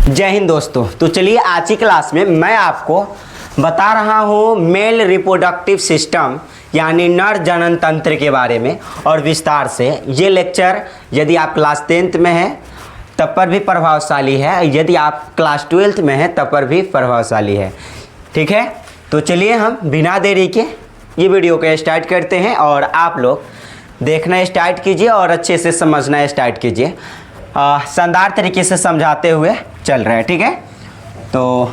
जय हिंद दोस्तों। तो चलिए आज की क्लास में मैं आपको बता रहा हूँ मेल रिप्रोडक्टिव सिस्टम यानी नर जनन तंत्र के बारे में और विस्तार से। ये लेक्चर यदि आप क्लास 10th में हैं तब पर भी प्रभावशाली है, यदि आप क्लास 12th में हैं तब पर भी प्रभावशाली है। ठीक है, तो चलिए हम बिना देरी के ये वीडियो को स्टार्ट करते हैं और आप लोग देखना स्टार्ट कीजिए और अच्छे से समझना स्टार्ट कीजिए। शानदार तरीके से समझाते हुए चल रहे हैं। ठीक है, तो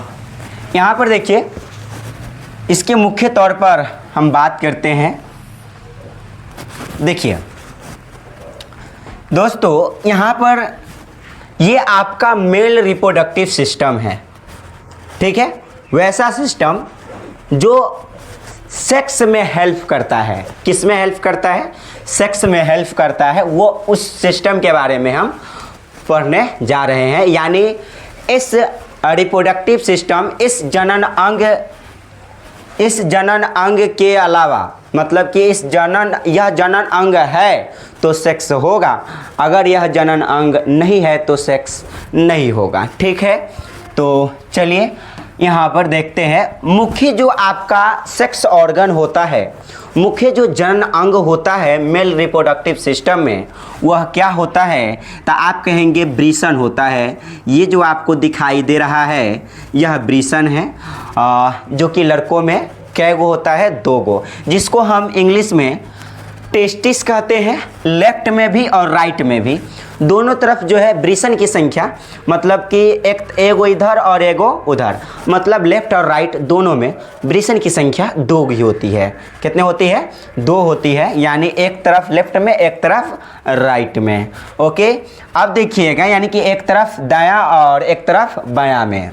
यहाँ पर देखिए, इसके मुख्य तौर पर हम बात करते हैं। देखिए दोस्तों, यहाँ पर ये आपका मेल रिप्रोडक्टिव सिस्टम है। ठीक है, वैसा सिस्टम जो सेक्स में हेल्प करता है। किस में हेल्प करता है? सेक्स में हेल्प करता है। वो उस सिस्टम के बारे में हम पढ़ने जा रहे हैं। यानी इस रिप्रोडक्टिव सिस्टम, इस जनन अंग के अलावा, मतलब कि यह जनन अंग है तो सेक्स होगा, अगर यह जनन अंग नहीं है तो सेक्स नहीं होगा। ठीक है, तो चलिए यहाँ पर देखते हैं। मुख्य जो आपका सेक्स ऑर्गन होता है, मुख्य जो जनन अंग होता है मेल रिप्रोडक्टिव सिस्टम में, वह क्या होता है? तो आप कहेंगे ब्रीसन होता है। ये जो आपको दिखाई दे रहा है यह ब्रीसन है, जो कि लड़कों में कै गो होता है? 2 गो, जिसको हम इंग्लिश में टेस्टिस कहते हैं। लेफ्ट में भी और राइट में भी, दोनों तरफ जो है ब्रीसन की संख्या, मतलब कि एगो इधर और एगो उधर, मतलब लेफ्ट और राइट दोनों में ब्रीसन की संख्या 2 ही होती है। कितने होती है? 2 होती है, यानी एक तरफ लेफ्ट में एक तरफ राइट में। ओके, अब देखिएगा, यानी कि एक तरफ दायां और एक तरफ बायां में।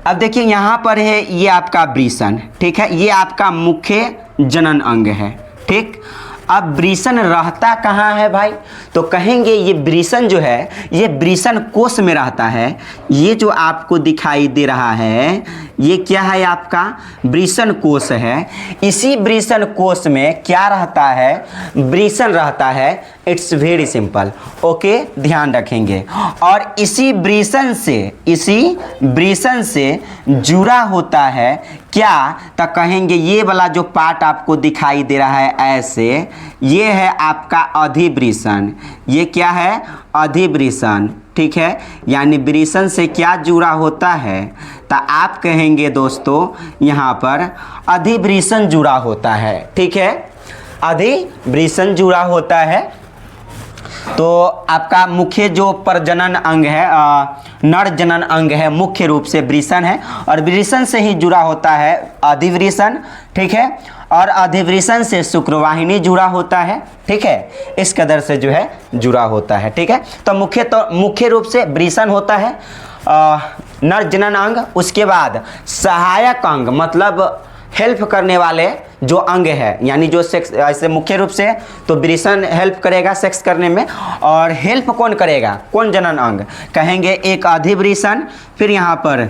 अब देखिए यहाँ पर है ये आपका ब्रीसन। ठीक है, ये आपका मुख्य जनन अंग है। ठीक, अब ब्रीसन रहता कहाँ है भाई? तो कहेंगे ये ब्रीसन जो है ये ब्रीसन कोश में रहता है। ये जो आपको दिखाई दे रहा है ये क्या है? आपका ब्रीसन कोश है। इसी ब्रीसन कोश में क्या रहता है? ब्रीसन रहता है। It's very simple. ओके, ध्यान रखेंगे। और इसी ब्रीसन से जुड़ा होता है क्या? तो कहेंगे ये वाला जो पार्ट आपको दिखाई दे रहा है ऐसे, ये है आपका अधिब्रीसन। ये क्या है? अधिब्रीसन। ठीक है, यानी ब्रीसन से क्या जुड़ा होता है? तो आप कहेंगे दोस्तों यहाँ पर अधिब्रीसन जुड़ा होता है। ठीक है, अधिब्रीसन जुड़ा होता है। तो आपका मुख्य जो प्रजनन अंग है, नर जनन अंग है, मुख्य रूप से ब्रीसन है, और ब्रीसन से ही जुड़ा होता है अधिब्रीसन। ठीक है, और अधिब्रीसन से शुक्रवाहिनी जुड़ा होता है। ठीक है, इस कदर से जो है जुड़ा होता है। ठीक है, तो मुख्य रूप से ब्रीसन होता है नर जनन अंग। उसके बाद सहायक अंग, मतलब हेल्प करने वाले जो अंग है, यानी जो सेक्स, ऐसे मुख्य रूप से तो ब्रीसन हेल्प करेगा सेक्स करने में। और हेल्प कौन करेगा? कौन जनन अंग? कहेंगे एक अधिब्रीसन, फिर यहाँ पर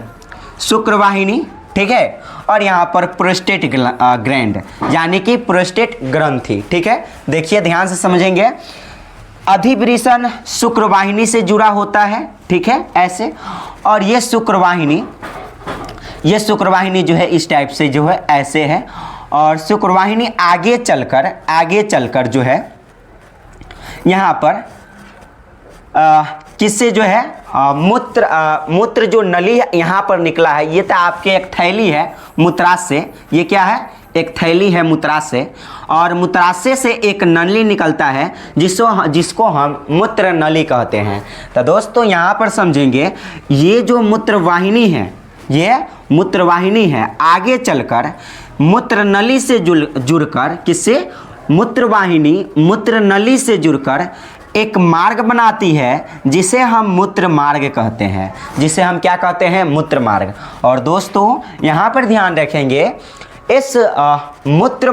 शुक्रवाहिनी। ठीक है, और यहाँ पर प्रोस्टेट ग्लैंड, यानी कि प्रोस्टेट ग्रंथि। ठीक है, देखिए ध्यान से समझेंगे। अधिब्रीसन शुक्रवाहिनी से जुड़ा होता है। ठीक है, ऐसे। और ये शुक्रवाहिनी जो है इस टाइप से जो है ऐसे है। और शुक्रवाहिनी आगे चलकर जो है यहाँ पर किससे जो है मूत्र जो नली यहाँ पर निकला है, ये तो आपके एक थैली है मूत्राशय। ये क्या है? एक थैली है मूत्राशय, और मूत्राशय से एक नली निकलता है जिसको हम मूत्र नली कहते हैं। तो दोस्तों यहाँ पर समझेंगे, ये जो मूत्रवाहिनी है ये मूत्रवाहिनी है, आगे चलकर मूत्र नली से जुड़कर किससे? मूत्रवाहिनी मूत्र नली से जुड़कर एक मार्ग बनाती है जिसे हम मूत्र मार्ग कहते हैं। जिसे हम क्या कहते हैं? मूत्र मार्ग। और दोस्तों यहाँ पर ध्यान रखेंगे, इस मूत्र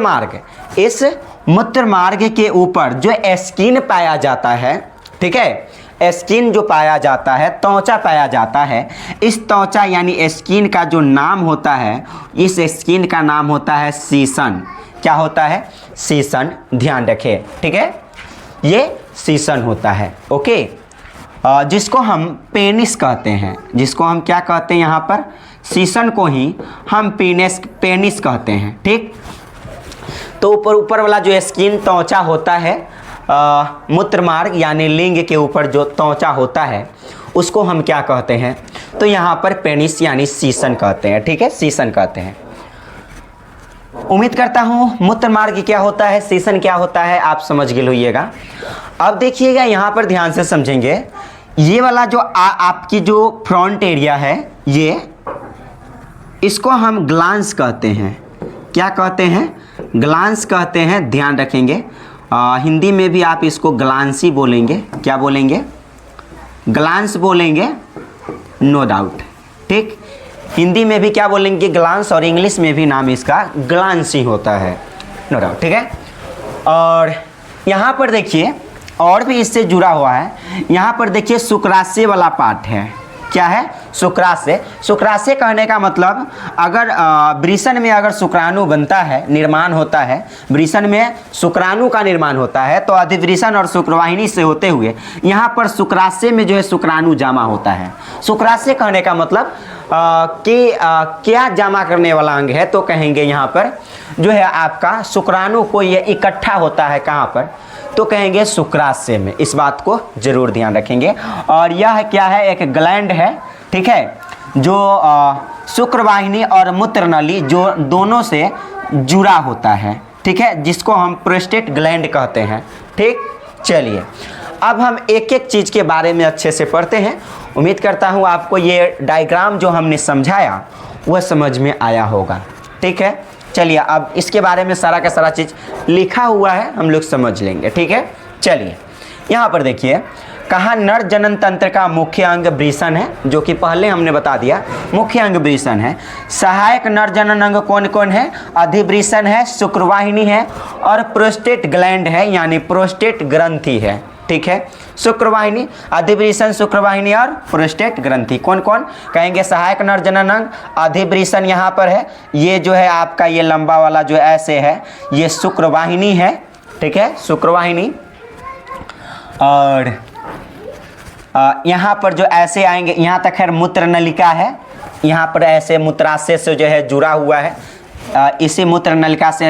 मार्ग के ऊपर जो स्किन पाया जाता है, ठीक है, स्किन जो पाया जाता है, त्वचा पाया जाता है। इस त्वचा यानी स्किन का जो नाम होता है, इस स्किन का नाम होता है सीसन। क्या होता है? सीसन। ध्यान रखें। ठीक है, ये सीसन होता है। ओके, जिसको हम पेनिस कहते हैं, जिसको हम क्या कहते हैं यहाँ पर, शीशन को ही हम पेनिस कहते हैं। ठीक, तो ऊपर वाला जो स्किन त्वचा होता है मूत्र मार्ग यानी लिंग के ऊपर जो त्वचा होता है उसको हम क्या कहते हैं, तो यहाँ पर पेनिस यानी शीशन कहते हैं। ठीक है, शीशन कहते हैं। उम्मीद करता हूँ मूत्र मार्ग क्या होता है, शीशन क्या होता है, आप समझ गए होइएगा। अब देखिएगा यहाँ पर ध्यान से समझेंगे, ये वाला जो आपकी जो फ्रंट एरिया है, ये इसको हम ग्लांस कहते हैं। क्या कहते हैं, ग्लांस कहते हैं। ध्यान रखेंगे, हिंदी में भी आप इसको ग्लांसी बोलेंगे। क्या बोलेंगे, ग्लांस बोलेंगे, नो डाउट। ठीक, हिंदी में भी क्या बोलेंगे, ग्लांस, और इंग्लिश में भी नाम इसका ग्लांस ही होता है, नो डाउट। ठीक है, और यहाँ पर देखिए और भी इससे जुड़ा हुआ है। यहाँ पर देखिए शुक्राशय वाला पार्ट है। क्या है, शुक्राशय। शुक्राशय कहने का मतलब, अगर वृषण में अगर शुक्राणु बनता है, निर्माण होता है, वृषण में शुक्राणु का निर्माण होता है, तो अधिवृषण और शुक्रवाहिनी से होते हुए यहाँ पर शुक्राशय में जो है शुक्राणु जमा होता है। शुक्राशय कहने का मतलब कि क्या जमा करने वाला अंग है, तो कहेंगे यहाँ पर जो है आपका शुक्राणु को ये इकट्ठा होता है। कहाँ पर, तो कहेंगे शुक्राशय में। इस बात को जरूर ध्यान रखेंगे। और यह क्या है, एक ग्लैंड है। ठीक है, जो शुक्रवाहिनी और मूत्रनली जो दोनों से जुड़ा होता है। ठीक है, जिसको हम प्रोस्टेट ग्लैंड कहते हैं। ठीक, चलिए अब हम एक एक चीज़ के बारे में अच्छे से पढ़ते हैं। उम्मीद करता हूँ आपको ये डायग्राम जो हमने समझाया वह समझ में आया होगा। ठीक है, चलिए अब इसके बारे में सारा का सारा चीज़ लिखा हुआ है, हम लोग समझ लेंगे। ठीक है, चलिए यहाँ पर देखिए, कहा नर जनन तंत्र का मुख्य अंग वृषण है, जो कि पहले हमने बता दिया, मुख्य अंग वृषण है। सहायक नर जनन अंग कौन कौन है, अधिवृषण है, शुक्रवाहिनी है और प्रोस्टेट ग्लैंड है, यानी प्रोस्टेट ग्रंथि है। ठीक है, शुक्रवाहिनी, अधिवृषण, शुक्रवाहिनी और प्रोस्टेट ग्रंथि। कौन कौन, कहेंगे सहायक नर जनन अंग, अधिवृषण यहाँ पर है, ये जो है आपका ये लंबा वाला जो ऐसे है ये शुक्रवाहिनी है। ठीक है, शुक्रवाहिनी। और यहाँ पर जो ऐसे आएंगे, यहाँ तक खैर मूत्र नलिका है, यहाँ पर ऐसे मूत्राशय से जो है जुड़ा हुआ है। इसी मूत्र नलिका से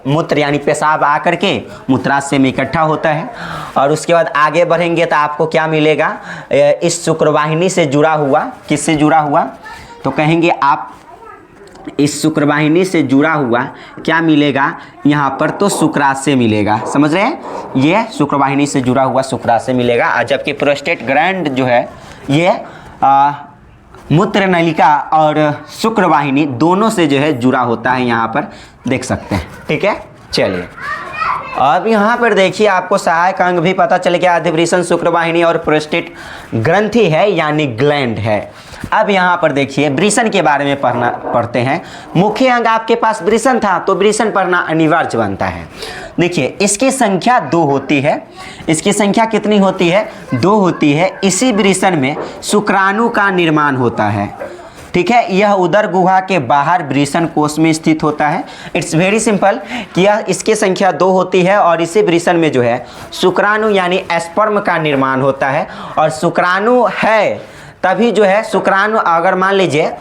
मूत्र यानी पेशाब आकर के मूत्राशय में इकट्ठा होता है। और उसके बाद आगे बढ़ेंगे तो आपको क्या मिलेगा, इस शुक्रवाहिनी से जुड़ा हुआ, किससे जुड़ा हुआ, तो कहेंगे आप इस शुक्रवाहिनी से जुड़ा हुआ क्या मिलेगा यहाँ पर, तो शुक्राशय मिलेगा। समझ रहे हैं, ये शुक्रवाहिनी से जुड़ा हुआ शुक्राशय मिलेगा। जबकि प्रोस्टेट ग्लैंड जो है ये मूत्र नलिका और शुक्रवाहिनी दोनों से जो है जुड़ा होता है, यहाँ पर देख सकते हैं। ठीक है, चलिए अब यहाँ पर देखिए आपको सहायक अंग भी पता चल गया, अधिवृषण, शुक्रवाहिनी और प्रोस्टेट ग्रंथि है यानी ग्लैंड है। अब यहाँ पर देखिए वृषण के बारे में पढ़ते हैं। मुख्य अंग आपके पास वृषण था तो वृषण पढ़ना अनिवार्य बनता है। देखिए इसकी संख्या 2 होती है। इसकी संख्या कितनी होती है, 2 होती है। इसी वृषण में शुक्राणु का निर्माण होता है। ठीक है, यह उदर गुहा के बाहर वृषण कोश में स्थित होता है। इट्स वेरी सिंपल कि यह इसकी संख्या 2 होती है और इसी वृषण में जो है शुक्राणु यानी स्पर्म का निर्माण होता है। और शुक्राणु है तभी जो है शुक्राणु, अगर मान लीजिए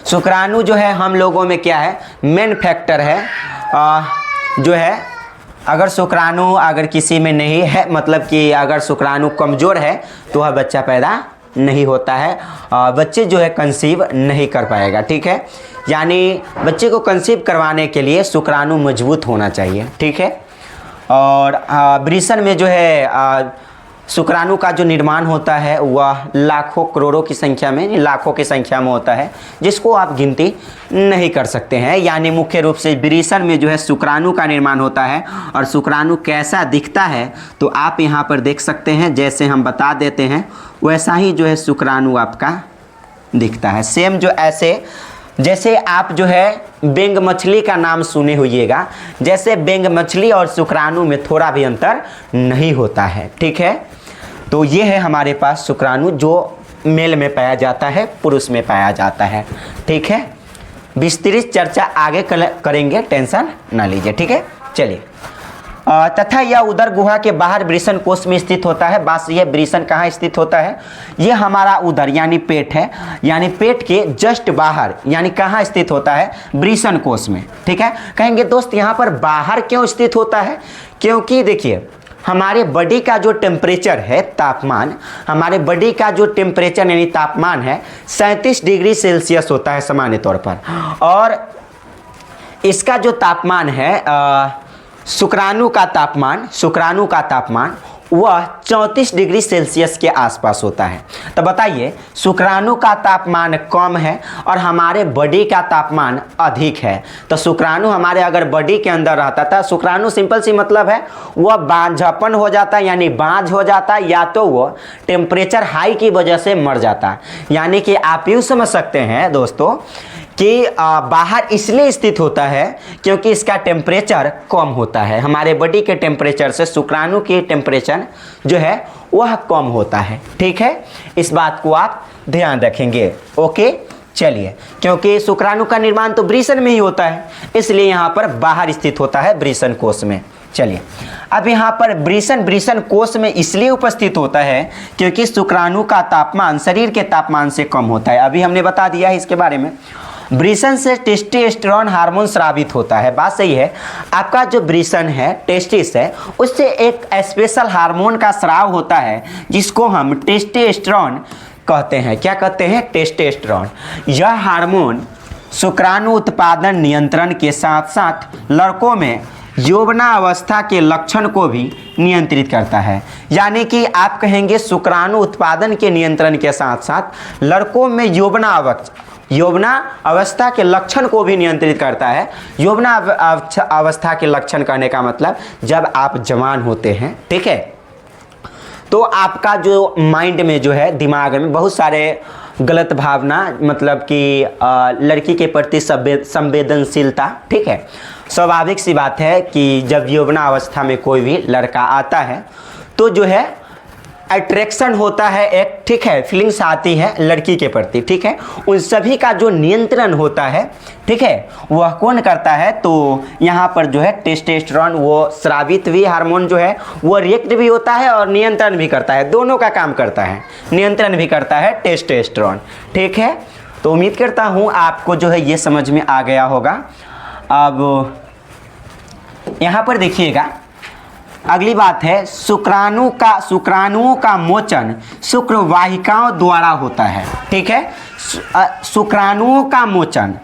शुक्राणु जो है हम लोगों में क्या है, मेन फैक्टर है जो है। अगर शुक्राणु अगर किसी में नहीं है, मतलब कि अगर शुक्राणु कमज़ोर है तो वह बच्चा पैदा नहीं होता है, बच्चे जो है कंसीव नहीं कर पाएगा। ठीक है, यानी बच्चे को कंसीव करवाने के लिए शुक्राणु मजबूत होना चाहिए। ठीक है, और वृषण में जो है शुक्राणु का जो निर्माण होता है वह लाखों करोड़ों की संख्या में, लाखों की संख्या में होता है, जिसको आप गिनती नहीं कर सकते हैं। यानी मुख्य रूप से वृषण में जो है शुक्राणु का निर्माण होता है। और शुक्राणु कैसा दिखता है तो आप यहाँ पर देख सकते हैं, जैसे हम बता देते हैं वैसा ही जो है शुक्राणु आपका दिखता है। सेम जो ऐसे, जैसे आप जो है बेंग मछली का नाम सुने होइएगा, जैसे बेंग मछली और शुक्राणु में थोड़ा भी अंतर नहीं होता है। ठीक है, तो ये है हमारे पास शुक्राणु जो मेल में पाया जाता है, पुरुष में पाया जाता है। ठीक है, विस्तृत चर्चा आगे करेंगे, टेंशन ना लीजिए। ठीक है, चलिए तथा यह उदर गुहा के बाहर वृषण कोश में स्थित होता है। बस यह वृषण कहाँ स्थित होता है? ये हमारा उदर यानी पेट है, यानी पेट के जस्ट बाहर, यानी कहाँ स्थित होता है? वृषण कोश में। ठीक है, कहेंगे दोस्त यहाँ पर बाहर क्यों स्थित होता है? क्योंकि देखिए हमारे बॉडी का जो टेम्परेचर है, तापमान, हमारे बॉडी का जो टेम्परेचर यानी तापमान है 37 डिग्री सेल्सियस होता है सामान्य तौर पर, और इसका जो तापमान है शुक्राणु का तापमान वह 34 डिग्री सेल्सियस के आसपास होता है। तो बताइए शुक्राणु का तापमान कम है और हमारे बॉडी का तापमान अधिक है, तो शुक्राणु हमारे अगर बॉडी के अंदर रहता था, शुक्राणु सिंपल सी मतलब है वह बांझपन हो जाता है, यानी बांझ हो जाता है, या तो वो टेम्परेचर हाई की वजह से मर जाता है। यानी कि आप यूँ समझ सकते हैं दोस्तों कि बाहर इसलिए स्थित होता है क्योंकि इसका टेम्परेचर कम होता है, हमारे बॉडी के टेम्परेचर से शुक्राणु की टेम्परेचर जो है वह कम होता है। ठीक है, इस बात को आप ध्यान रखेंगे। ओके, चलिए, क्योंकि शुक्राणु का निर्माण तो वृषण में ही होता है, इसलिए यहाँ पर बाहर स्थित होता है वृषण कोश में। चलिए, अब यहाँ पर वृषण कोश में इसलिए उपस्थित होता है क्योंकि शुक्राणु का तापमान शरीर के तापमान से कम होता है। अभी हमने बता दिया है इसके बारे में। वृषण से टेस्टोस्टेरोन हार्मोन स्रावित होता है। बात सही है, आपका जो वृषण है, टेस्टिस है, उससे एक स्पेशल हार्मोन का स्राव होता है जिसको हम टेस्टोस्टेरोन कहते हैं। क्या कहते हैं? टेस्टोस्टेरोन। यह हार्मोन शुक्राणु उत्पादन नियंत्रण के साथ साथ लड़कों में यौवनावस्था के लक्षण को भी नियंत्रित करता है। यानी कि आप कहेंगे शुक्राणु उत्पादन के नियंत्रण के साथ साथ लड़कों में यौवना अवस्था के लक्षण को भी नियंत्रित करता है। यौवना अवस्था के लक्षण करने का मतलब जब आप जवान होते हैं, ठीक है, तो आपका जो माइंड में जो है, दिमाग में बहुत सारे गलत भावना, मतलब कि लड़की के प्रति संवेदनशीलता, ठीक है, स्वाभाविक सी बात है कि जब यौवना अवस्था में कोई भी लड़का आता है तो जो है अट्रैक्शन होता है एक, ठीक है, फीलिंग्स आती है लड़की के प्रति, ठीक है, उन सभी का जो नियंत्रण होता है, ठीक है, वह कौन करता है? तो यहाँ पर जो है टेस्टोस्टेरोन, वो स्रावित भी हार्मोन जो है वो रिएक्ट भी होता है और नियंत्रण भी करता है, दोनों का काम करता है, नियंत्रण भी करता है टेस्टोस्टेरोन। ठीक है, तो उम्मीद करता हूँ आपको जो है ये समझ में आ गया होगा। अब यहाँ पर देखिएगा, अगली बात है शुक्राणुओं का मोचन शुक्रवाहिकाओं द्वारा होता है। ठीक है, शुक्राणुओं का मोचन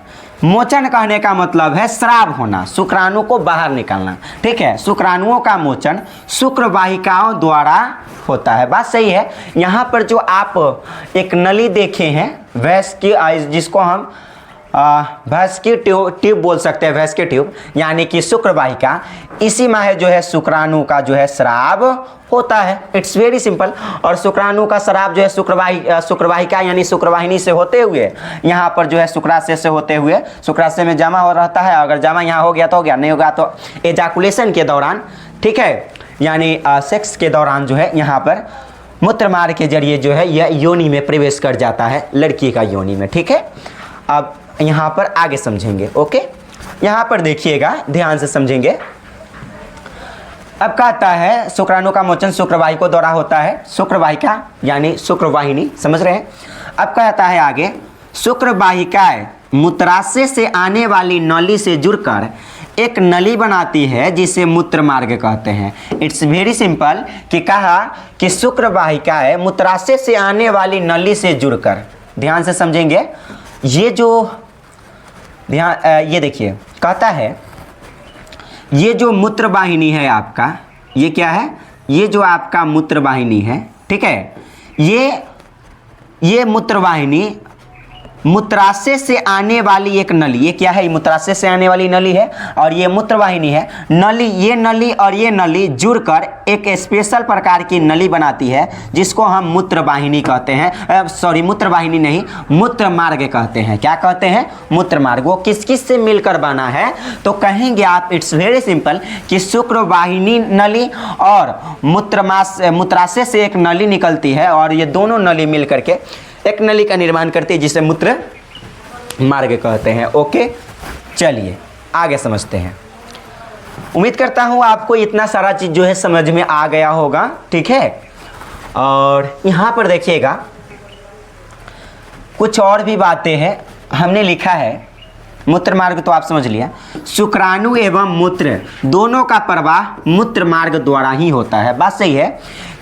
कहने का मतलब है स्राव होना, शुक्राणु को बाहर निकालना। ठीक है, शुक्राणुओं का मोचन शुक्रवाहिकाओं द्वारा होता है। बात सही है। यहाँ पर जो आप एक नली देखे हैं भैंस की, जिसको हम भैंस की ट्यूब बोल सकते हैं, भैंस की ट्यूब यानी कि शुक्रवाहिका, इसी में है जो है शुक्राणु का जो है स्राव होता है। It's very simple. और शुक्राणु का स्राव जो है शुक्रवाहिका यानी शुक्रवाहिनी से होते हुए यहाँ पर जो है शुक्राशय से होते हुए शुक्राशय में जमा हो रहता है। अगर जमा यहाँ हो गया तो हो गया, नहीं होगा तो एजाकुलेशन के दौरान, ठीक है, यानी सेक्स के दौरान जो है यहाँ पर मूत्रमार्ग के जरिए जो है यह योनि में प्रवेश कर जाता है, लड़की का योनि में। ठीक है, अब यहाँ पर आगे समझेंगे। ओके, यहाँ पर देखिएगा, ध्यान से समझेंगे। अब कहता है शुक्राणु का मोचन शुक्रवाहिका द्वारा होता है, शुक्रवाहिका यानी शुक्रवाहिनी, समझ रहे हैं। अब कहता है आगे, शुक्रवाहिकाएं मूत्राशय से आने वाली नली से जुड़कर एक नली बनाती है जिसे मूत्र मार्ग कहते हैं। इट्स वेरी सिंपल कि कहा कि शुक्रवाहिकाएं मूत्राशय से आने वाली नली से जुड़कर, ध्यान से समझेंगे, ये जो ये देखिए, कहता है ये जो मूत्रवाहिनी है आपका, ये क्या है? ये जो आपका मूत्रवाहिनी है, ठीक है, ये मूत्रवाहिनी मूत्राशय से आने वाली एक नली, ये क्या है? ये मूत्राशय से आने वाली नली है और ये मूत्रवाहिनी है। ये नली और ये नली जुड़कर एक स्पेशल प्रकार की नली बनाती है जिसको हम मूत्रवाहिनी कहते हैं। सॉरी, मूत्रवाहिनी नहीं, मूत्र मार्ग कहते हैं। क्या कहते हैं? मूत्र मार्ग। वो किस किस से मिलकर बना है? तो कहेंगे आप, इट्स वेरी सिंपल कि शुक्रवाहिनी नली और मूत्राशय से एक नली निकलती है और ये दोनों नली मिल करके एक नली का निर्माण करती है जिसे मूत्र मार्ग कहते हैं। ओके, चलिए आगे समझते हैं। उम्मीद करता हूँ आपको इतना सारा चीज़ जो है समझ में आ गया होगा, ठीक है। और यहाँ पर देखिएगा कुछ और भी बातें हैं, हमने लिखा है मूत्र मार्ग तो आप समझ लिया। शुक्राणु एवं मूत्र दोनों का प्रवाह मूत्र मार्ग द्वारा ही होता है। बात सही है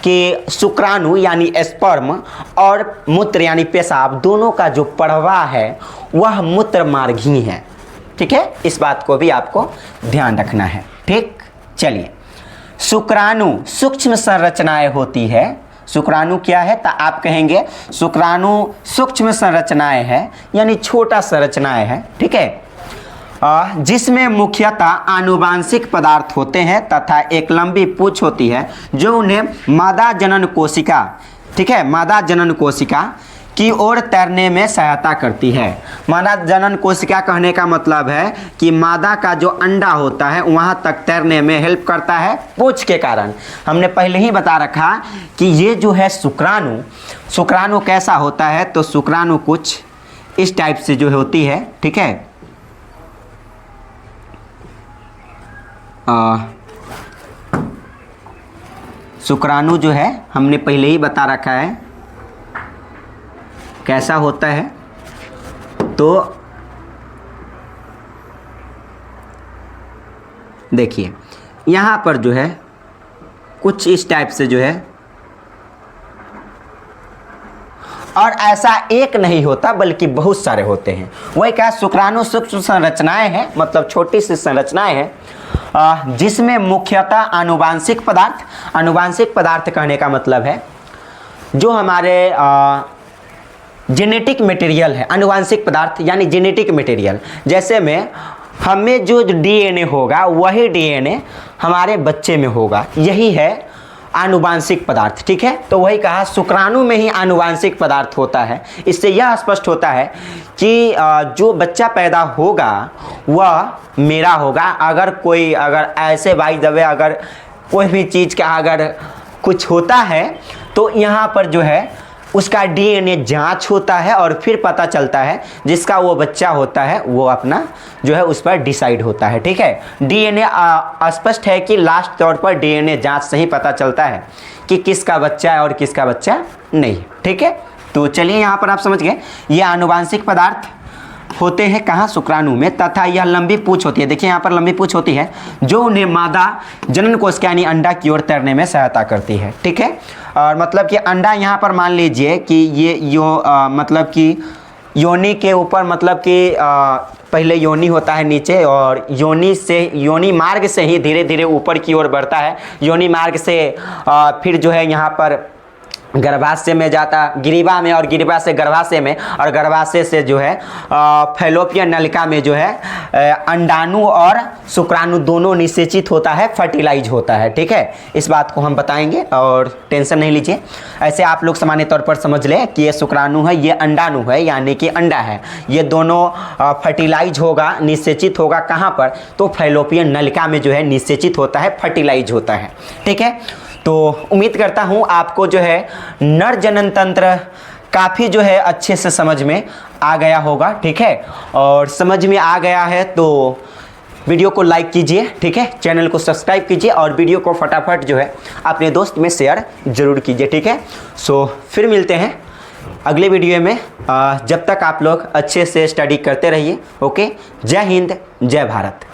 कि शुक्राणु यानी स्पर्म और मूत्र यानी पेशाब दोनों का जो प्रवाह है वह मूत्र मार्ग ही है, ठीक है। इस बात को भी आपको ध्यान रखना है, ठीक। चलिए, शुक्राणु सूक्ष्म संरचनाएं होती है। शुक्राणु क्या है तो आप कहेंगे शुक्राणु सूक्ष्म संरचनाएं है यानी छोटा संरचनाएं है, ठीक है। जिसमें मुख्यतः आनुवांशिक पदार्थ होते हैं तथा एक लंबी पूंछ होती है जो उन्हें मादा जनन कोशिका, ठीक है, मादा जनन कोशिका की ओर तैरने में सहायता करती है। मादा जनन कोशिका कहने का मतलब है कि मादा का जो अंडा होता है वहाँ तक तैरने में हेल्प करता है पूंछ के कारण। हमने पहले ही बता रखा कि ये जो है शुक्राणु, शुक्राणु कैसा होता है तो शुक्राणु कुछ इस टाइप से जो होती है, ठीक है। शुक्राणु जो है हमने पहले ही बता रखा है कैसा होता है। तो देखिए यहाँ पर जो है कुछ इस टाइप से जो है, और ऐसा एक नहीं होता बल्कि बहुत सारे होते हैं। वही क्या, शुक्राणु सूक्ष्म संरचनाएं हैं, मतलब छोटी सी संरचनाएं हैं जिसमें मुख्यतः आनुवांशिक पदार्थ, आनुवांशिक पदार्थ कहने का मतलब है जो हमारे जेनेटिक मटेरियल है। आनुवांशिक पदार्थ यानी जेनेटिक मटेरियल, जैसे में हमें जो डीएनए होगा वही डीएनए हमारे बच्चे में होगा, यही है आनुवांशिक पदार्थ, ठीक है। तो वही कहा शुक्राणु में ही आनुवांशिक पदार्थ होता है। इससे यह स्पष्ट होता है कि जो बच्चा पैदा होगा वह मेरा होगा। अगर ऐसे बाई द वे अगर कोई भी चीज़ का अगर कुछ होता है तो यहाँ पर जो है उसका डीएनए जांच होता है और फिर पता चलता है जिसका वो बच्चा होता है वो अपना जो है उस पर डिसाइड होता है, ठीक है। डीएनए स्पष्ट है कि लास्ट तौर पर डीएनए जांच से ही पता चलता है कि किसका बच्चा है और किसका बच्चा नहीं, ठीक है। तो चलिए यहाँ पर आप समझ गए, ये आनुवांशिक पदार्थ होते हैं कहाँ, शुक्राणु में, तथा यह लंबी पूंछ होती है। देखिए यहाँ पर लंबी पूंछ होती है जो उन्हें मादा जनन कोशिका यानी अंडा की ओर तैरने में सहायता करती है, ठीक है। और मतलब कि अंडा यहाँ पर मान लीजिए कि ये मतलब कि योनि के ऊपर, मतलब कि पहले योनि होता है नीचे और योनि मार्ग से ही धीरे धीरे ऊपर की ओर बढ़ता है। योनि मार्ग से फिर जो है यहाँ पर गर्भाशय में जाता, गिरिबा में, और गिरिबा से गर्भाशय में, और गर्भाशय से जो है फैलोपियन नलिका में जो है अंडाणु और शुक्राणु दोनों निषेचित होता है, फर्टिलाइज होता है, ठीक है। इस बात को हम बताएंगे और टेंशन नहीं लीजिए। ऐसे आप लोग सामान्य तौर पर समझ लें कि ये शुक्राणु है, ये अंडाणु है यानी कि अंडा है। ये दोनों फर्टिलाइज होगा, निषेचित होगा कहाँ पर, तो फैलोपियन नलिका में जो है निषेचित होता है, फर्टिलाइज होता है, ठीक है। तो उम्मीद करता हूँ आपको जो है नर जनन तंत्र काफ़ी जो है अच्छे से समझ में आ गया होगा, ठीक है। और समझ में आ गया है तो वीडियो को लाइक कीजिए, ठीक है, चैनल को सब्सक्राइब कीजिए और वीडियो को फटाफट जो है अपने दोस्त में शेयर ज़रूर कीजिए, ठीक है। सो फिर मिलते हैं अगले वीडियो में। जब तक आप लोग अच्छे से स्टडी करते रहिए। ओके, जय हिंद, जय भारत।